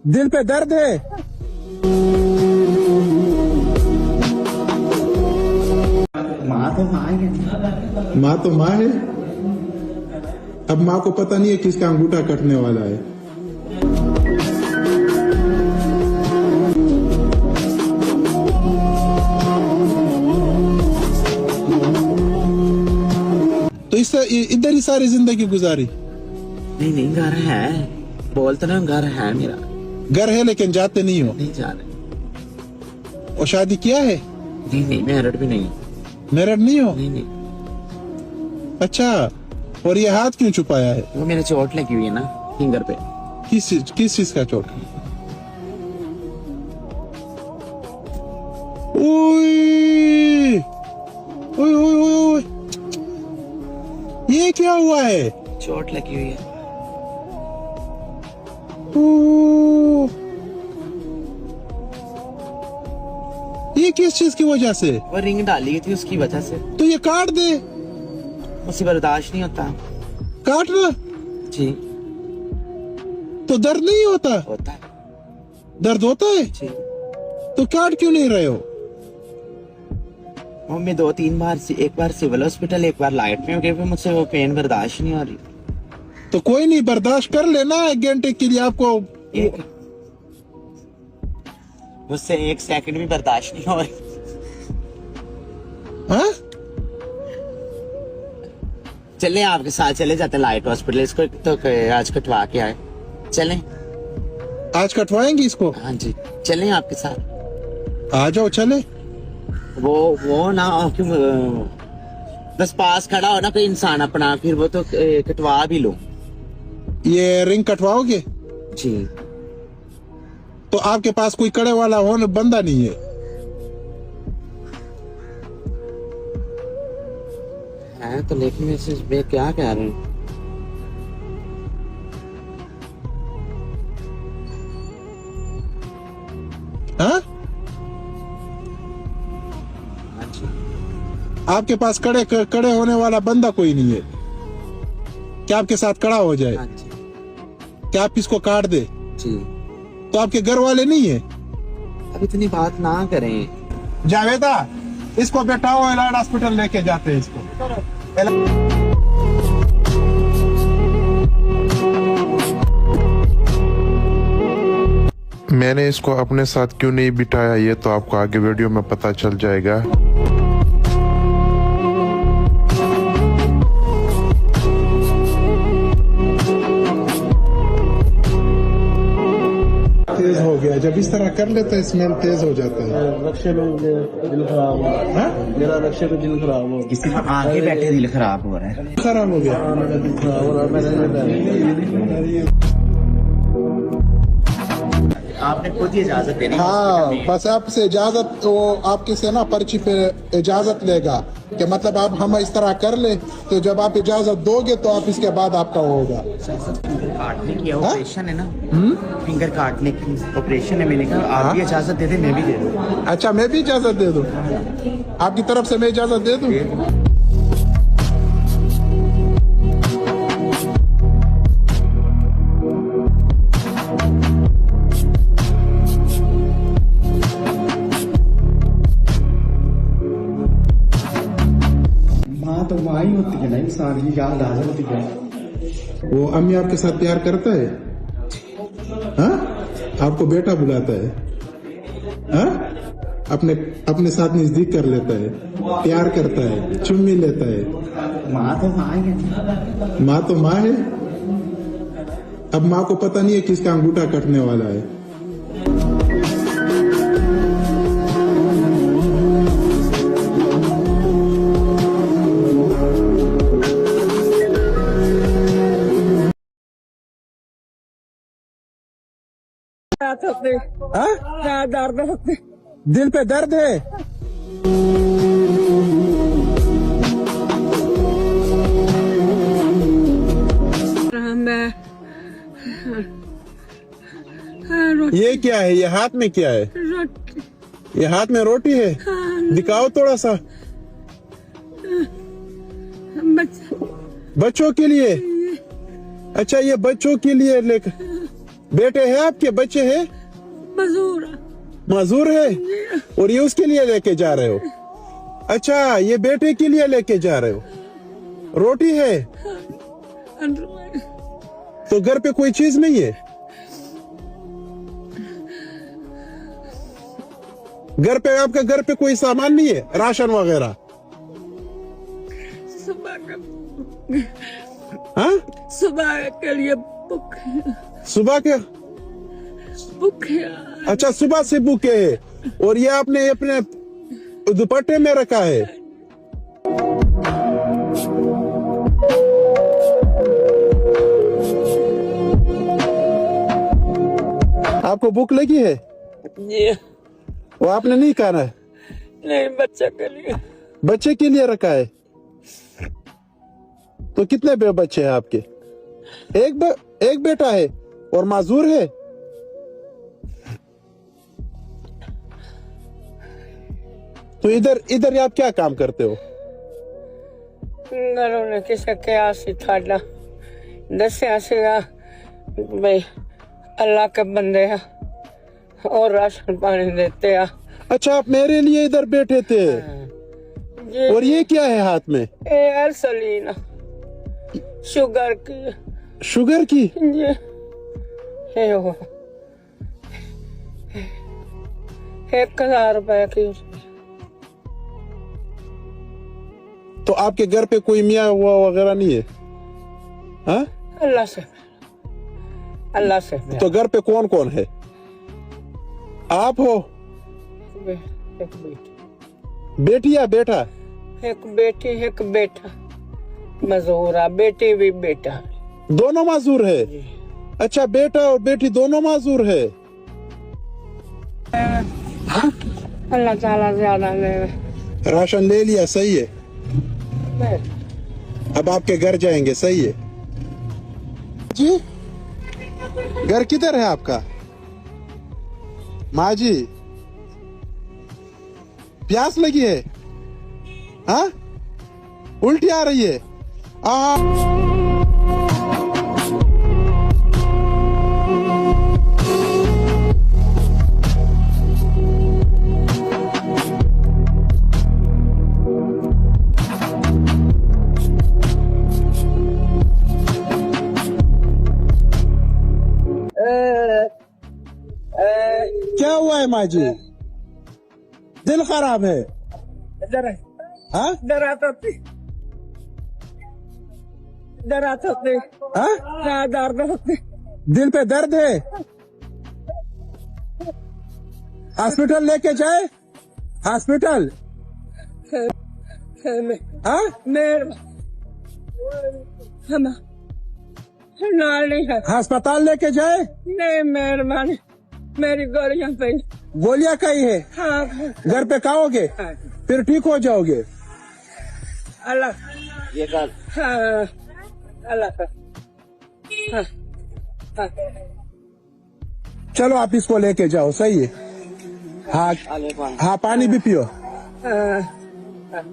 दिल पे दर्द है। माँ तो माँ है। माँ तो माँ है। अब माँ को पता नहीं है किसका अंगूठा कटने वाला है। तो इस इधर ही सारी जिंदगी गुजारी। नहीं नहीं, घर है, बोलते ना घर है मेरा। घर है लेकिन जाते नहीं हो। नहीं जा रहे। और शादी किया है? नहीं नहीं, मैरिड भी नहीं। मैरिड नहीं हो? नहीं नहीं। अच्छा, और ये हाथ क्यों छुपाया है? वो मेरे चोट लगी हुई है ना फिंगर पे। किस चीज का चोट? ओए ओए ओए ओए, ये क्या हुआ है? चोट लगी हुई है। ओ, ये किस चीज की वजह से? वो रिंग डाली थी उसकी वजह से। तो ये काट दे। मुझसे बर्दाश्त नहीं होता। काटना जी। तो दर्द नहीं होता? होता है। दर्द होता है? जी। तो काट क्यों नहीं रहे हो? मम्मी 2-3 बार एक बार सिविल हॉस्पिटल, एक बार लाइट में हो गए, मुझसे वो पेन बर्दाश्त नहीं हो रही। तो कोई नहीं, बर्दाश्त कर लेना 1 घंटे के लिए। आपको मुझसे 1 सेकंड भी बर्दाश्त नहीं हो रही। हाँ? चले आपके साथ चले जाते लाइट हॉस्पिटल, इसको तो आज कटवा के आए। चलें? आज कटवाएंगे इसको? हाँ जी, चलें आपके साथ। आ जाओ, चले। वो ना क्यों, बस पास खड़ा हो ना कोई इंसान अपना, फिर वो तो कटवा भी लो। ये रिंग कटवाओगे? जी। तो आपके पास कोई कड़े वाला होने बंदा नहीं है? है तो, लेकिन मैं क्या कह रहा हूँ। हाँ? आपके पास कड़े होने वाला बंदा कोई नहीं है? क्या आपके साथ खड़ा हो जाए? हाँ जी। क्या आप इसको काट दे? जी। तो आपके घर वाले नहीं है? अब इतनी बात ना करें। जावेदा, इसको बैठाओ, एलाइड हॉस्पिटल लेके जाते हैं इसको। मैंने इसको अपने साथ क्यों नहीं बिठाया, ये तो आपको आगे वीडियो में पता चल जाएगा। तेज हो गया, जब इस तरह कर लेते हैं स्मेल तेज हो जाता है। रक्षे में दिल खराब हो रहा है। मेरा रक्षे में दिल खराब हो, किसी का आगे बैठे दिल खराब हो रहा है। खराब हो गया। मेरा दिल खराब हो रहा है। आपने खुद ही इजाजत देनी। हाँ, बस आपसे इजाजत, वो आपके से ना पर्ची पे इजाजत लेगा कि मतलब आप हम इस तरह कर ले, तो जब आप इजाजत दोगे तो आप इसके बाद आपका होगा। काटने की ऑपरेशन है ना, फिंगर काटने की ऑपरेशन है। मैंने कहा आप भी इजाजत दे दे, मैं भी दे दूं। अच्छा, मैं भी इजाजत दे दूं? आपकी तरफ से मैं इजाजत दे दूं? माँ तो माँ ही होती है ना, इंसान की याद आ जाती है। वो अम्मी आपके साथ प्यार करता है? हाँ? आपको बेटा बुलाता है? हाँ? अपने साथ नजदीक कर लेता है, प्यार करता है, चुम्मी लेता है। माँ तो माँ है। माँ तो माँ है। अब माँ को पता नहीं है किसका अंगूठा कटने वाला है। हाँ? दिल पे दर्द है। ये क्या है? ये हाथ में क्या है? ये हाथ में रोटी है? दिखाओ थोड़ा सा। बच्चों के लिए अच्छा, ये बच्चों के लिए लेकर, बेटे हैं आपके, बच्चे हैं? मजदूर है, और ये उसके लिए लेके जा रहे हो? अच्छा, ये बेटे के लिए लेके जा रहे हो? रोटी है तो घर पे कोई चीज नहीं है? घर पे, आपका घर पे कोई सामान नहीं है, राशन वगैरह? हाँ, सुबह के लिए बुक सुबह के? है। अच्छा, सुबह से भूखे है, और ये आपने अपने दुपट्टे में रखा है? आपको भूख लगी है? जी वो आपने नहीं खाना है? नहीं, बच्चे के लिए। बच्चे के लिए रखा है? तो कितने बच्चे हैं आपके? एक बेटा है और माजूर है? तो इधर आप क्या काम करते हो? घरों ने किसे क्या सिखाना दसिया सीगा भाई अल्लाह के बंदे हैं और राशन पानी देते हैं। अच्छा, आप मेरे लिए इधर बैठे थे? जी, और ये क्या है हाथ में? एयरसलीन शुगर की। शुगर की? जी, ये वो 1000 रुपए की। तो आपके घर पे कोई मियाँ हुआ वगैरह नहीं है? हाँ? अल्लाह से तो घर पे कौन कौन है? आप हो? एक बेटी, बेटी या बेटा? एक बेटी एक बेटा मजदूर है, बेटी भी बेटा। दोनों माजूर है? अच्छा, बेटा और बेटी दोनों माजूर है? अल्लाह ताला ज्यादा ले। राशन ले लिया, सही है। अब आपके घर जाएंगे, सही है जी? घर किधर है आपका? माँ जी, प्यास लगी है? हाँ, उल्टी आ रही है? क्या हुआ है माँ जी? दिल खराब है? हाँ? डराता थी हाँ? दर्द होते। दिल पे दर्द है? हॉस्पिटल लेके जाए? हॉस्पिटल? हाँ? नहीं है, अस्पताल लेके जाए? नहीं मेहरबानी, मेरी गोलियां पे। गोलियां कहीं है? हाँ, घर पे खाओगे फिर ठीक हो जाओगे? अल्लाह ये कर हाँ, अल्लाह का हाँ, हाँ। चलो, आप इसको लेके जाओ, सही है? हाँ हाँ, पानी भी पियो। हाँ, हाँ।